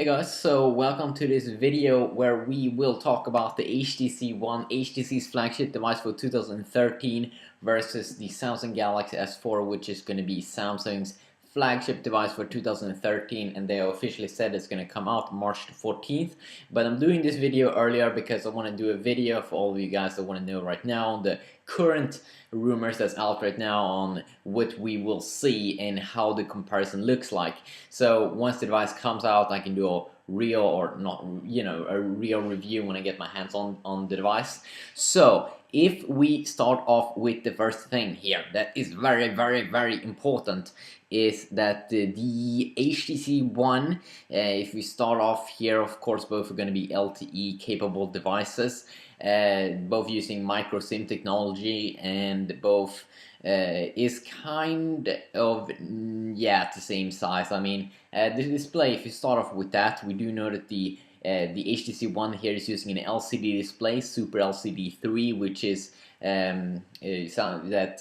Hey guys, so welcome to this video where we will talk about the HTC One, HTC's flagship device for 2013 versus the Samsung Galaxy S4, which is going to be Samsung's flagship device for 2013, and they officially said it's going to come out March 14th. But I'm doing this video earlier because I want to do a video for all of you guys that want to know right now the current rumors that's out right now on what we will see and how the comparison looks like. So once the device comes out, I can do a real or not, a real review when I get my hands on the device. So if we start off with the first thing here that is very important is that the HTC One, if we start off here, of course both are going to be LTE capable devices, both using micro SIM technology, and both is kind of the same size. I mean, the display, if you start off with that, we do know that the HTC One here is using an LCD display, Super LCD 3, which is that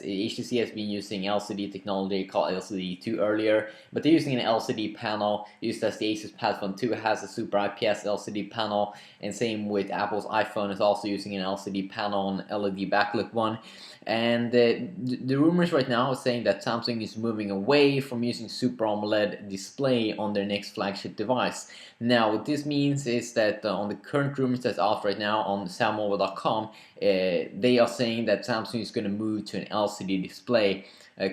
HTC has been using LCD technology called LCD 2 earlier, but they're using an LCD panel used as the Asus Padfone 2 has a Super IPS LCD panel, and same with Apple's iPhone is also using an LCD panel, an LED backlit one. And the rumors right now are saying that Samsung is moving away from using Super AMOLED display on their next flagship device. Now, what this means is that on the current rumors that's out right now on sammobile.com, they are saying that Samsung is going to move to an LCD display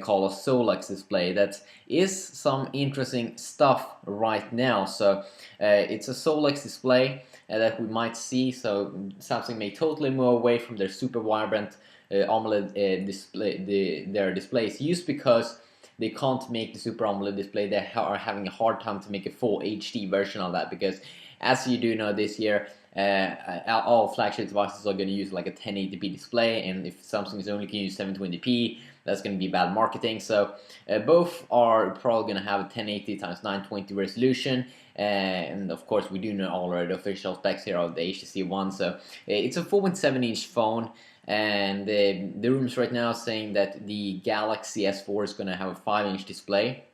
called a Solex display. That is some interesting stuff right now. So it's a Solex display that we might see. So Samsung may totally move away from their super vibrant AMOLED display, their displays, used because they can't make the Super AMOLED display. They are having a hard time to make a full HD version of that, because as you do know, this year all flagship devices are going to use like a 1080p display, and if Samsung is only can use 720p, that's going to be bad marketing. So both are probably going to have a 1080 x 920 resolution, and of course we do know already the official specs here of the HTC One. So it's a 4.7-inch phone, and the rumors right now are saying that the Galaxy S4 is going to have a 5-inch display.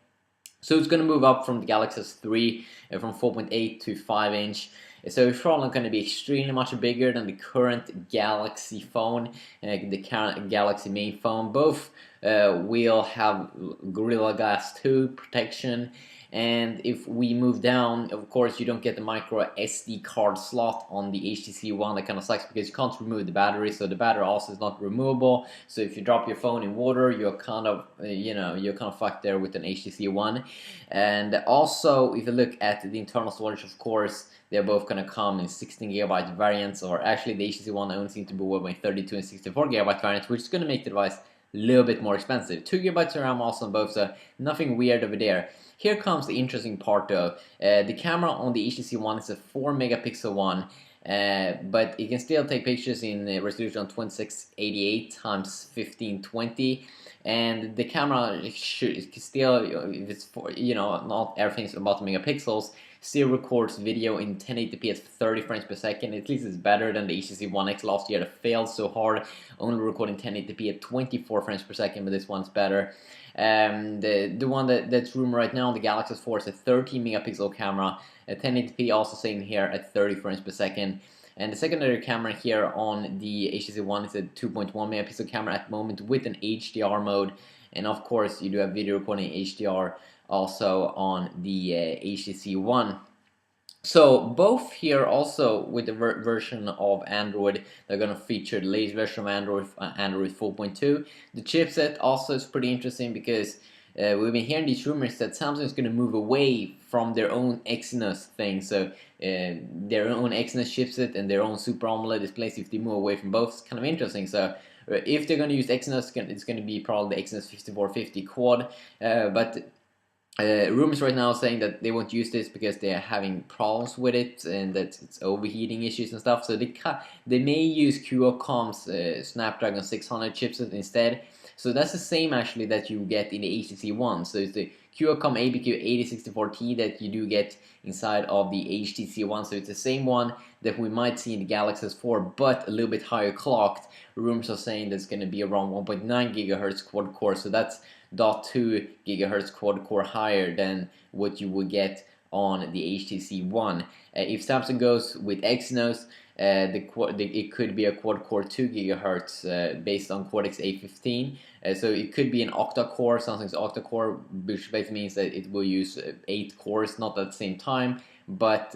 So it's going to move up from the Galaxy S3 from 4.8 to 5-inch. So it's probably going to be extremely much bigger than the current Galaxy phone, the current Galaxy main phone. Both will have Gorilla Glass 2 protection. And if we move down, of course, you don't get the micro SD card slot on the HTC One. That kind of sucks because you can't remove the battery, so the battery also is not removable. So if you drop your phone in water, you're kind of, you're kind of fucked there with an HTC One. And also, if you look at the internal storage, of course, they're both going to come in 16GB variants, or actually the HTC One only seems to be working 32 and 64GB variants, which is going to make the device a little bit more expensive. 2GB of RAM also on both, so nothing weird over there. Here comes the interesting part though. The camera on the HTC One is a 4-megapixel one, but it can still take pictures in resolution 2688 x 1520, and the camera should still, if it's not everything's about the megapixels, still records video in 1080p at 30 frames per second. At least it's better than the HTC One X last year that failed so hard, only recording 1080p at 24 frames per second, but this one's better. The one that's rumored right now on the Galaxy S4 is a 13 megapixel camera, a 1080p also same here at 30 frames per second. And the secondary camera here on the HTC One is a 2.1 megapixel camera at the moment with an HDR mode, and of course you do have video recording HDR also on the HTC One. So both here also with the version of Android, they're going to feature the latest version of Android, Android 4.2. The chipset also is pretty interesting because we've been hearing these rumors that Samsung is going to move away from their own Exynos thing. So their own Exynos chipset and their own Super AMOLED displays, if they move away from both, it's kind of interesting. So if they're going to use Exynos, it's going to be probably the Exynos 5450 quad, but rumors right now saying that they won't use this because they're having problems with it and that it's overheating issues and stuff. So they may use Qualcomm's Snapdragon 600 chipset instead. So that's the same actually that you get in the HTC One. So it's the Qualcomm ABQ8064T that you do get inside of the HTC One. So it's the same one that we might see in the Galaxy S4, but a little bit higher clocked. Rumors are saying that's going to be around 1.9 gigahertz quad core. So that's 0.2 gigahertz quad core higher than what you would get on the HTC One. If Samsung goes with Exynos, it could be a quad-core 2 GHz based on Cortex A15. So it could be an octa-core, Samsung's octa-core, which basically means that it will use 8 cores, not at the same time, but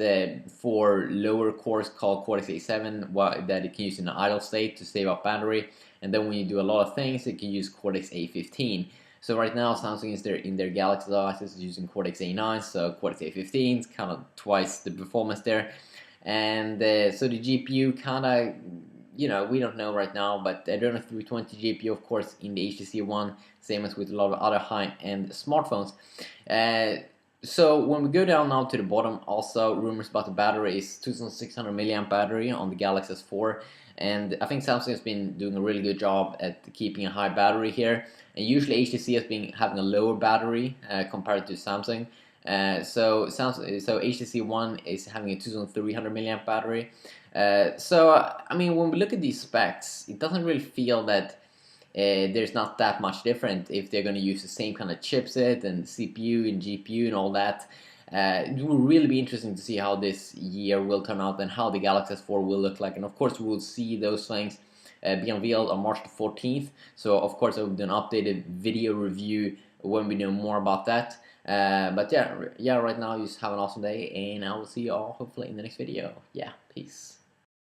for lower cores called Cortex A7, that it can use in an idle state to save up battery. And then when you do a lot of things, it can use Cortex A15. So right now, Samsung is in their Galaxy devices using Cortex A9, so Cortex A15 is kind of twice the performance there. And so the GPU kind of, we don't know right now, but Adreno 320 GPU, of course, in the HTC One, same as with a lot of other high-end smartphones. So when we go down now to the bottom, also rumors about the battery is 2600 milliamp battery on the Galaxy S4, and I think Samsung has been doing a really good job at keeping a high battery here. And usually HTC has been having a lower battery compared to Samsung. So HTC One is having a 2300 milliamp battery. I mean, when we look at these specs, it doesn't really feel that there's not that much different if they're going to use the same kind of chipset and CPU and GPU and all that. It will really be interesting to see how this year will turn out and how the Galaxy S4 will look like. And of course, we will see those things be unveiled on March the 14th. So of course, I will do an updated video review when we know more about that. But yeah, right now, just have an awesome day, and I will see you all hopefully in the next video. Yeah, peace.